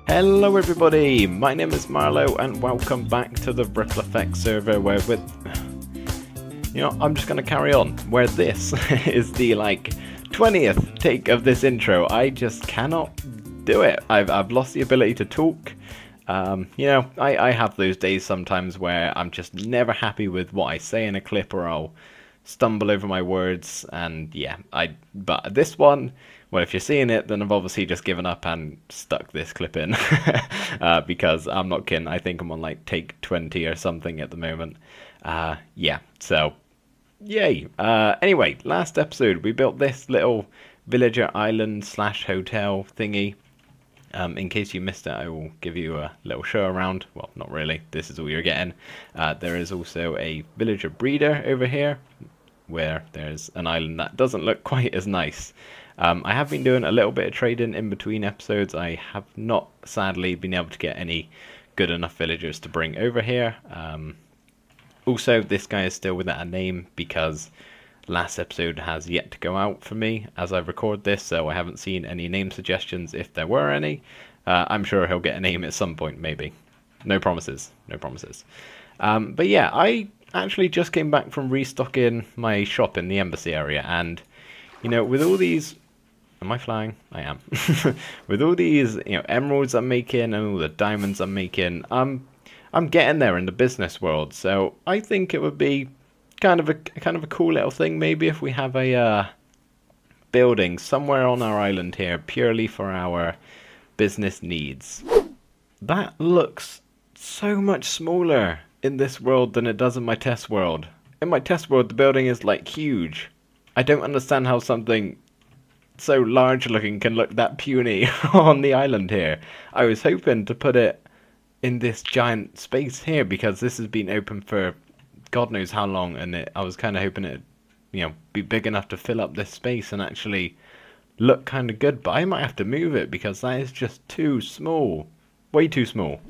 Hello everybody, my name is Marlo and welcome back to the Ripple Effect server where I'm just going to carry on, where this is the 20th take of this intro. I just cannot do it. I've lost the ability to talk. I have those days sometimes where I'm just never happy with what I say in a clip, or I'll stumble over my words, and but this one, well, if you're seeing it, then I've obviously just given up and stuck this clip in because I'm not kidding. I think I'm on take 20 or something at the moment. So yay. Anyway, last episode we built this little villager island / hotel thingy. In case you missed it, I will give you a little show around. Well, not really. This is all you're getting. There is also a villager breeder over here, where there's an island that doesn't look quite as nice. I have been doing a little bit of trading in between episodes. I have not, sadly, been able to get any good enough villagers to bring over here. Also, this guy is still without a name because last episode has yet to go out for me as I record this, so I haven't seen any name suggestions if there were any. I'm sure he'll get a name at some point, maybe. No promises, no promises. But yeah, I actually just came back from restocking my shop in the embassy area, and with all these... Am I flying? I am. With all these, emeralds I'm making and all the diamonds I'm making, I'm getting there in the business world. So I think it would be kind of a cool little thing, maybe, if we have a building somewhere on our island here purely for our business needs. That looks so much smaller in this world than it does in my test world. In my test world, the building is huge. I don't understand how something so large looking can look that puny on the island here. I was hoping to put it in this giant space here because this has been open for God knows how long, and I was kind of hoping it'd be big enough to fill up this space and actually look kind of good, but I might have to move it because that is just too small. Way too small.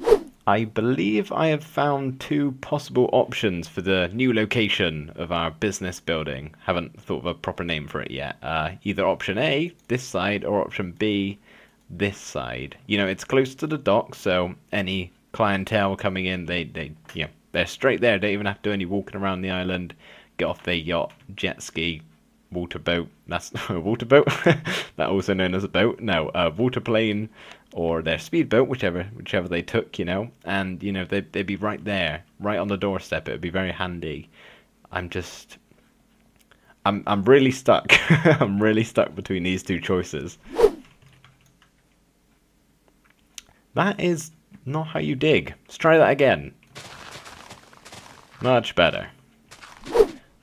I believe I have found two possible options for the new location of our business building. Haven't thought of a proper name for it yet. Either option A, this side, or option B, this side. It's close to the dock, so any clientele coming in, they're straight there. They don't even have to do any walking around the island. Get off their yacht, jet ski, water boat. That's a water boat. That also known as a boat. No, a water plane, or their speedboat, whichever they took, and they'd be right there, right on the doorstep. It would be very handy. I'm really stuck. I'm really stuck between these two choices. That is not how you dig. Let's try that again. Much better.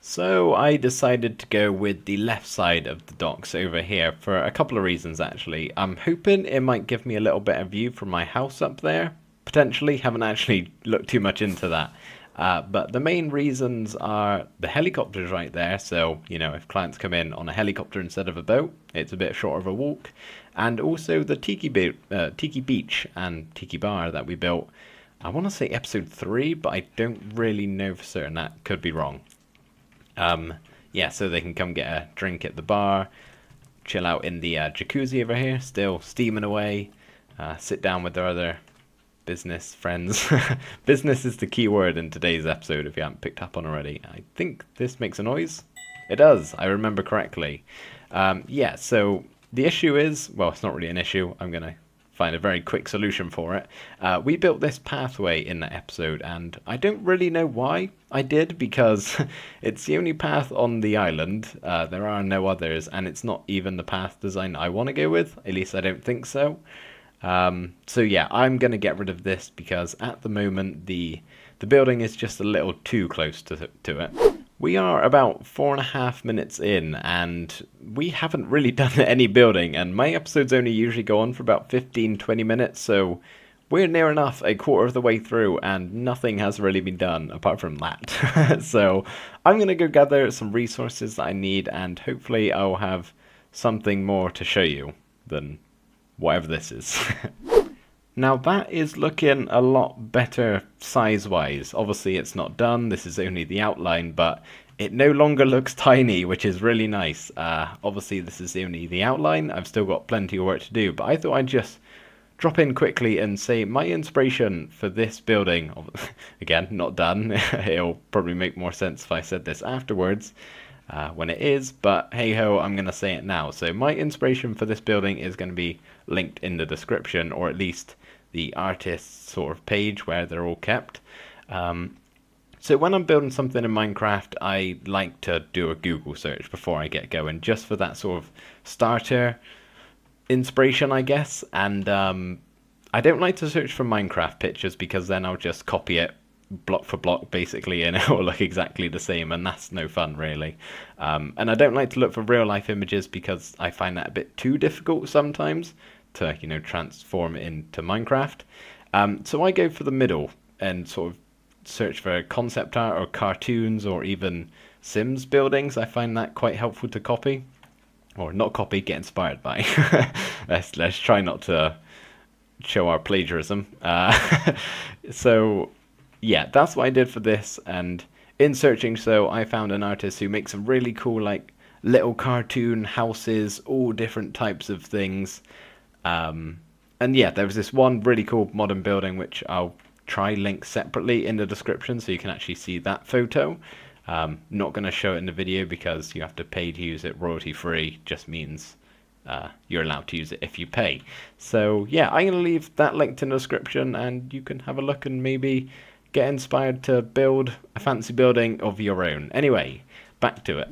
So I decided to go with the left side of the docks over here for a couple of reasons, actually. I'm hoping it might give me a little better view from my house up there. Potentially, haven't actually looked too much into that. But the main reasons are the helicopter's right there, so if clients come in on a helicopter instead of a boat, it's a bit shorter of a walk. And also the Tiki Beach and Tiki Bar that we built. I want to say episode 3, but I don't really know for certain. That could be wrong. So they can come get a drink at the bar, chill out in the jacuzzi over here, still steaming away, sit down with their other business friends. Business is the key word in today's episode, if you haven't picked up on already. I think this makes a noise. It does, I remember correctly. So the issue is, well, it's not really an issue. I'm going to find a very quick solution for it. We built this pathway in that episode, and I don't really know why I did, because it's the only path on the island. There are no others, and it's not even the path design I want to go with. At least I don't think so. So yeah, I'm going to get rid of this because at the moment the building is just a little too close to it. We are about 4.5 minutes in, and we haven't really done any building, and my episodes only usually go on for about 15-20 minutes, so we're near enough a quarter of the way through, and nothing has really been done apart from that. So I'm going to go gather some resources that I need, and hopefully I'll have something more to show you than whatever this is. Now that is looking a lot better size-wise. Obviously it's not done, this is only the outline, but it no longer looks tiny, which is really nice. Obviously this is only the outline, I've still got plenty of work to do, but I thought I'd just drop in quickly and say my inspiration for this building. Again, not done. It'll probably make more sense if I said this afterwards. When it is, but hey ho, I'm going to say it now. So my inspiration for this building is going to be linked in the description, or at least the artist's sort of page where they're all kept. So when I'm building something in Minecraft, I like to do a Google search before I get going, just for that sort of starter inspiration, I guess. And I don't like to search for Minecraft pictures, because then I'll just copy it block for block basically, and it will look exactly the same, and that's no fun really. And I don't like to look for real life images, because I find that a bit too difficult sometimes to, you know, transform it into Minecraft. So I go for the middle and sort of search for concept art or cartoons or even Sims buildings. I find that quite helpful to copy, or not copy, get inspired by. let's try not to show our plagiarism. So yeah, that's what I did for this, and in searching so I found an artist who makes some really cool like little cartoon houses, all different types of things. And yeah, there was this one really cool modern building which I'll try link separately in the description so you can actually see that photo. Not going to show it in the video because you have to pay to use it royalty free. Just means you're allowed to use it if you pay. So yeah, I'm going to leave that linked in the description, and you can have a look and maybe get inspired to build a fancy building of your own. Anyway, back to it.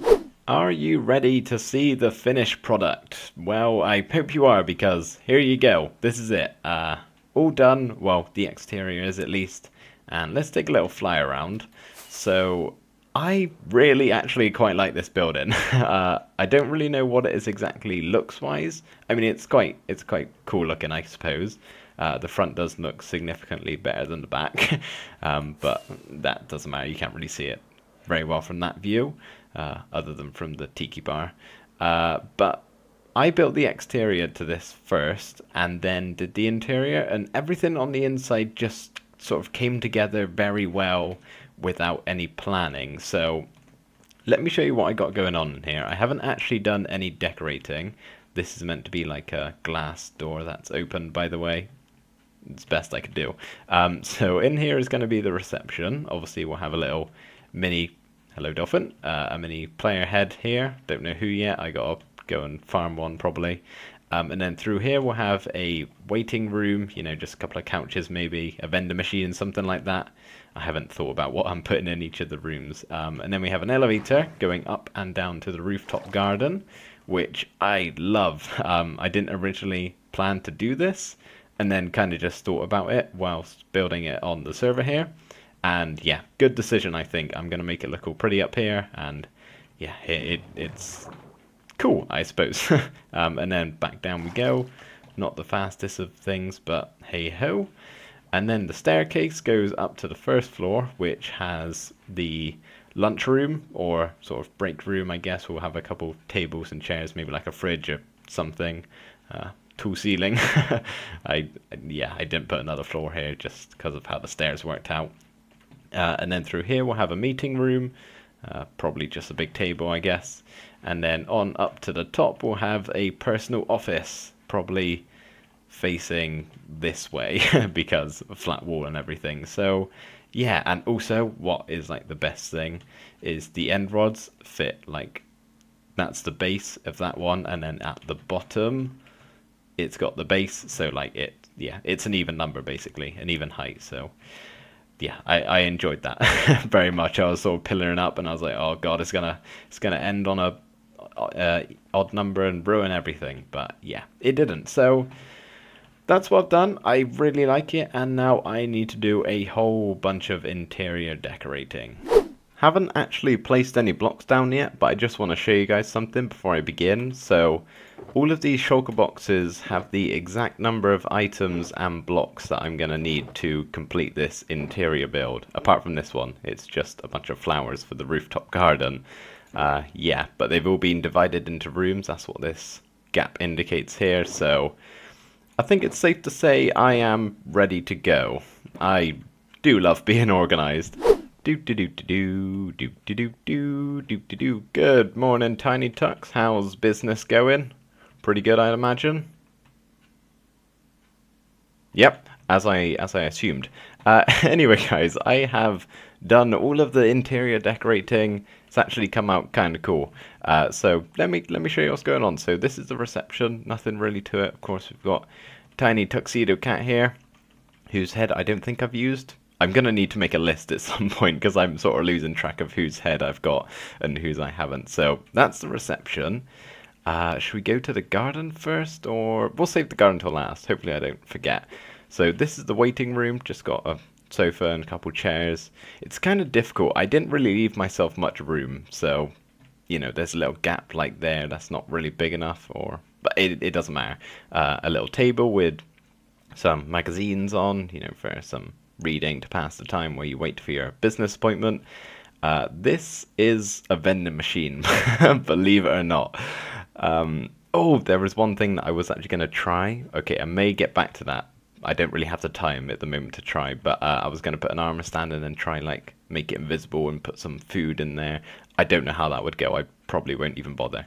Are you ready to see the finished product? Well, I hope you are, because here you go. This is it. All done. Well, the exterior is at least. And let's take a little fly around. So I really actually quite like this building. I don't really know what it is exactly looks wise. I mean, it's quite cool looking, I suppose. The front does look significantly better than the back, but that doesn't matter. You can't really see it very well from that view, other than from the tiki bar. But I built the exterior to this first, and then did the interior, and everything on the inside just sort of came together very well without any planning. So let me show you what I got going on in here. I haven't actually done any decorating. This is meant to be like a glass door that's open, by the way. It's best I could do. So in here is going to be the reception. Obviously we'll have a little mini, hello dolphin, a mini player head here. Don't know who yet. I gotta go and farm one probably. And then through here we'll have a waiting room, you know, just a couple of couches, maybe a vendor machine, something like that. I haven't thought about what I'm putting in each of the rooms. And then we have an elevator going up and down to the rooftop garden, which I love. I didn't originally plan to do this, and then kind of just thought about it whilst building it on the server here. And yeah, good decision, I think. I'm going to make it look all pretty up here, and yeah, it's cool, I suppose. And then back down we go. Not the fastest of things, but hey ho. And then the staircase goes up to the first floor, which has the lunchroom, or sort of break room, I guess. We'll have a couple tables and chairs, maybe like a fridge or something. Tall ceiling. I didn't put another floor here just because of how the stairs worked out. And then through here we'll have a meeting room, probably just a big table, I guess. And then on up to the top we'll have a personal office, probably facing this way because of flat wall and everything. So yeah, and also what is like the best thing is the end rods fit, like that's the base of that one, and then at the bottom it's got the base, so like it's an even number basically, an even height. So yeah, I enjoyed that very much. I was sort of pillaring up and I was like, oh god, it's gonna end on a odd number and ruin everything. But yeah, it didn't. So that's what I've done. I really like it, and now I need to do a whole bunch of interior decorating. Haven't actually placed any blocks down yet, but I just want to show you guys something before I begin. So all of these shulker boxes have the exact number of items and blocks that I'm going to need to complete this interior build. Apart from this one, it's just a bunch of flowers for the rooftop garden. Yeah, but they've all been divided into rooms. That's what this gap indicates here. So I think it's safe to say I am ready to go. I do love being organized. Good morning, Tiny Tucks. How's business going? Pretty good, I'd imagine. Yep, as I assumed. Anyway, guys, I have done all of the interior decorating. It's actually come out kind of cool. So let me show you what's going on. So this is the reception. Nothing really to it. Of course, we've got tiny tuxedo cat here, whose head I don't think I've used. I'm gonna need to make a list at some point because I'm sort of losing track of whose head I've got and whose I haven't. So that's the reception. Should we go to the garden first, or we'll save the garden till last? Hopefully I don't forget. So this is the waiting room, just got a sofa and a couple chairs. It's kind of difficult. I didn't really leave myself much room, so you know, there's a little gap like there that's not really big enough, but it doesn't matter. A little table with some magazines on, you know, for some reading to pass the time while you wait for your business appointment. This is a vending machine, believe it or not. Oh, there was one thing that I was actually going to try. Okay, I may get back to that. I don't really have the time at the moment to try, but I was going to put an armor stand and then try like make it invisible and put some food in there. I don't know how that would go. I probably won't even bother.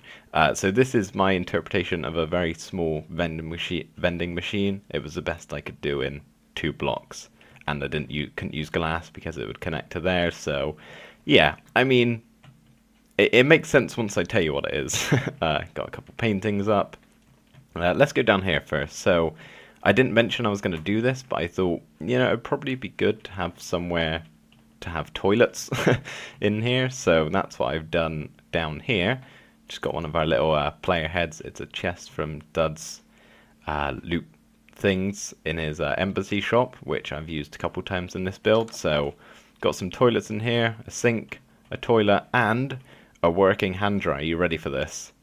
So this is my interpretation of a very small vending machine. It was the best I could do in 2 blocks, and I couldn't use glass because it would connect to there. So yeah, I mean, it makes sense once I tell you what it is. Got a couple paintings up. Let's go down here first. So I didn't mention I was going to do this, but I thought, you know, it'd probably be good to have somewhere to have toilets in here. So that's what I've done down here. Just got one of our little player heads. It's a chest from Dud's loot things in his embassy shop, which I've used a couple times in this build. So got some toilets in here, a sink, a toilet, and a working hand dryer. Are you ready for this?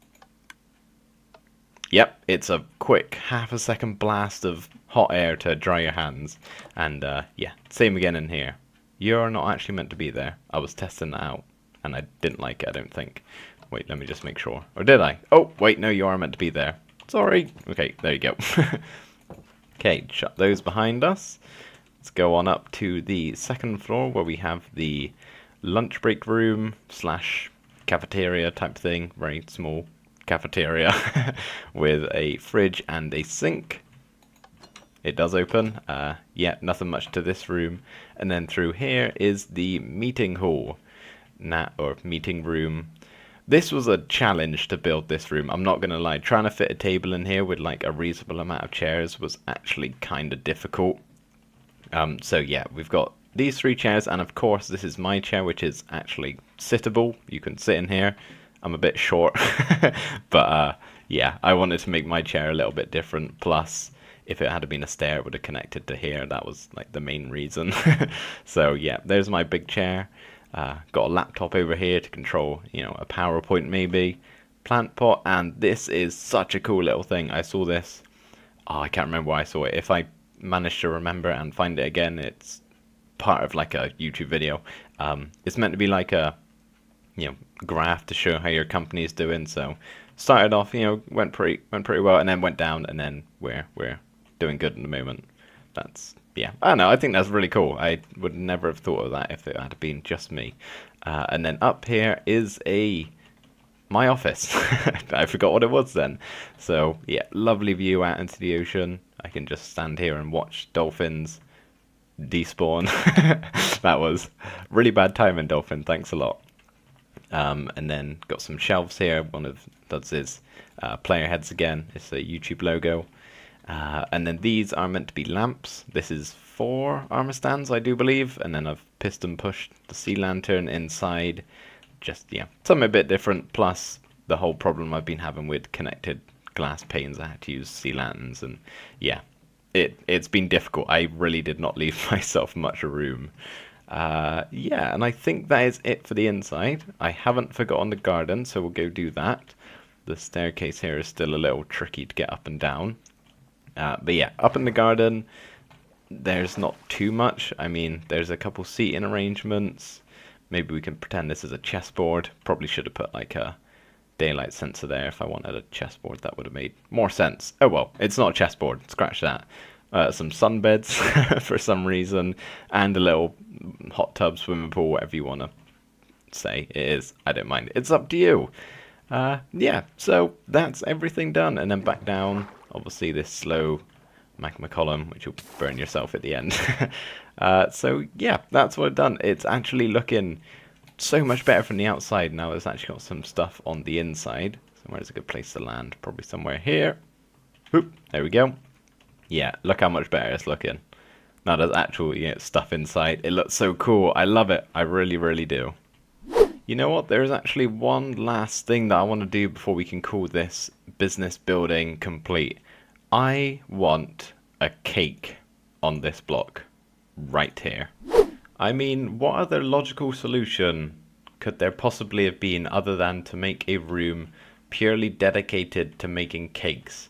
Yep, it's a quick half-a-second blast of hot air to dry your hands. And yeah, same again in here. You're not actually meant to be there. I was testing that out, and I didn't like it, I don't think. Wait, let me just make sure. Or did I? Oh, wait, no, you are meant to be there. Sorry. Okay, there you go. Okay, shut those behind us. Let's go on up to the 2nd floor where we have the lunch break room slash cafeteria type thing. Very small cafeteria with a fridge and a sink. It does open. Yeah, nothing much to this room. And then through here is the meeting hall, or meeting room. This was a challenge to build this room. I'm not going to lie. Trying to fit a table in here with like a reasonable amount of chairs was actually kind of difficult. So yeah, we've got these 3 chairs, and of course this is my chair, which is actually sittable. You can sit in here. I'm a bit short, but yeah, I wanted to make my chair a little bit different. Plus, if it had been a stair, it would have connected to here. That was like the main reason. So yeah, there's my big chair. Got a laptop over here to control, you know, a PowerPoint maybe. Plant pot, and this is such a cool little thing. I saw this. Oh, I can't remember where I saw it. If I manage to remember and find it again, it's part of like a YouTube video. It's meant to be like a, you know, graph to show how your company is doing. So started off, you know, went pretty well, and then went down, and then we're doing good at the moment. That's, yeah, I don't know, I think that's really cool. I would never have thought of that if it had been just me. And then up here is my office. I forgot what it was then. So yeah, lovely view out into the ocean. I can just stand here and watch dolphins despawn. That was really bad timing, dolphin. Thanks a lot. And then got some shelves here. One of Dud's player heads again. It's a YouTube logo. And then these are meant to be lamps. This is 4 armor stands, I do believe. And then I've piston pushed the sea lantern inside. Just, yeah, something a bit different. Plus the whole problem I've been having with connected glass panes. I had to use sea lanterns, and yeah, it's been difficult. I really did not leave myself much room. Yeah, and I think that is it for the inside. I haven't forgotten the garden, so we'll go do that. The staircase here is still a little tricky to get up and down. But yeah, up in the garden, there's not too much. I mean, there's a couple seating arrangements. Maybe we can pretend this is a chessboard. Probably should have put like a daylight sensor there. If I wanted a chessboard, that would have made more sense. Oh well, it's not a chessboard. Scratch that. Some sunbeds for some reason, and a little hot tub, swimming pool, whatever you want to say it is. I don't mind. It's up to you. Yeah, so that's everything done. And then back down, obviously this slow magma column, which will burn yourself at the end. So yeah, that's what I've done. It's actually looking so much better from the outside now. It's actually got some stuff on the inside. So where's a good place to land? Probably somewhere here. Oop, there we go. Yeah, look how much better it's looking. Now there's actual stuff inside. It looks so cool. I love it. I really, really do. You know what? There's actually one last thing that I want to do before we can call this business building complete. I want a cake on this block right here. I mean, what other logical solution could there possibly have been other than to make a room purely dedicated to making cakes?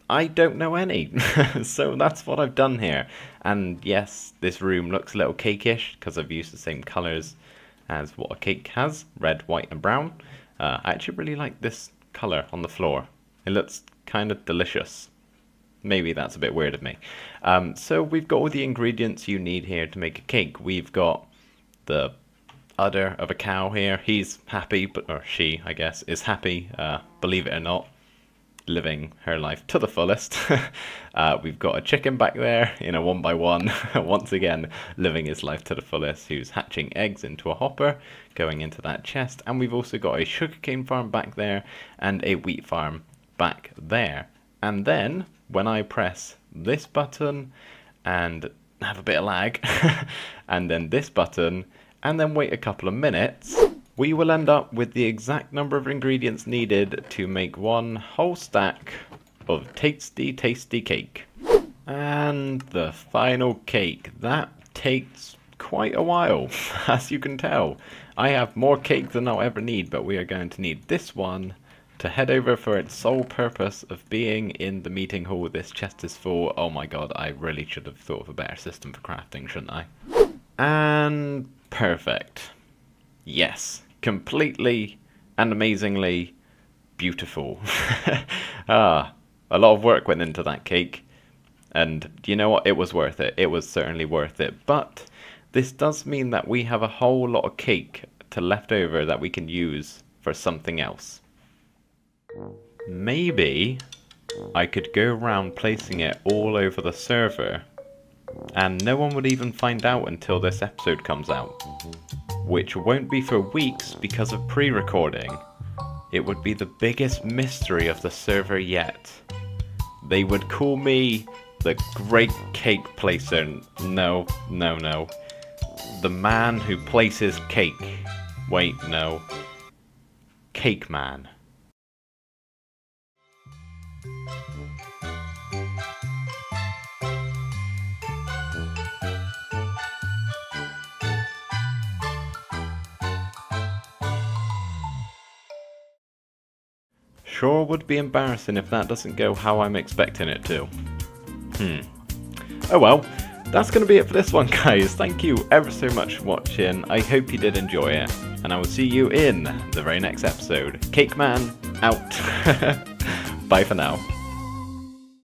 I don't know any. So that's what I've done here. And yes, this room looks a little cakeish because I've used the same colors as what a cake has, red, white and brown. I actually really like this color on the floor. It looks kind of delicious. Maybe that's a bit weird of me. So we've got all the ingredients you need here to make a cake. We've got the udder of a cow here. He's happy, or she, I guess, is happy, believe it or not, living her life to the fullest. We've got a chicken back there in a 1x1, once again living his life to the fullest, who's hatching eggs into a hopper, going into that chest. And we've also got a sugarcane farm back there and a wheat farm back there. And then when I press this button and have a bit of lag, and then this button, and then wait a couple of minutes, we will end up with the exact number of ingredients needed to make one whole stack of tasty, tasty cake. And the final cake. That takes quite a while, as you can tell. I have more cake than I'll ever need, but we are going to need this one to head over for its sole purpose of being in the meeting hall. This chest is full. Oh my god, I really should have thought of a better system for crafting, shouldn't I? And perfect. Yes, completely and amazingly beautiful. A lot of work went into that cake, and you know what? It was worth it. It was certainly worth it. But this does mean that we have a whole lot of cake to left over that we can use for something else. Maybe I could go around placing it all over the server, and no one would even find out until this episode comes out. Which won't be for weeks because of pre-recording. It would be the biggest mystery of the server yet. They would call me the Great Cake Placer. No, no, no. The man who places cake. Wait, no. Cake Man. Sure would be embarrassing if that doesn't go how I'm expecting it to. Oh well, that's going to be it for this one, guys. Thank you ever so much for watching. I hope you did enjoy it, and I will see you in the very next episode. Cake Man, out. Bye for now.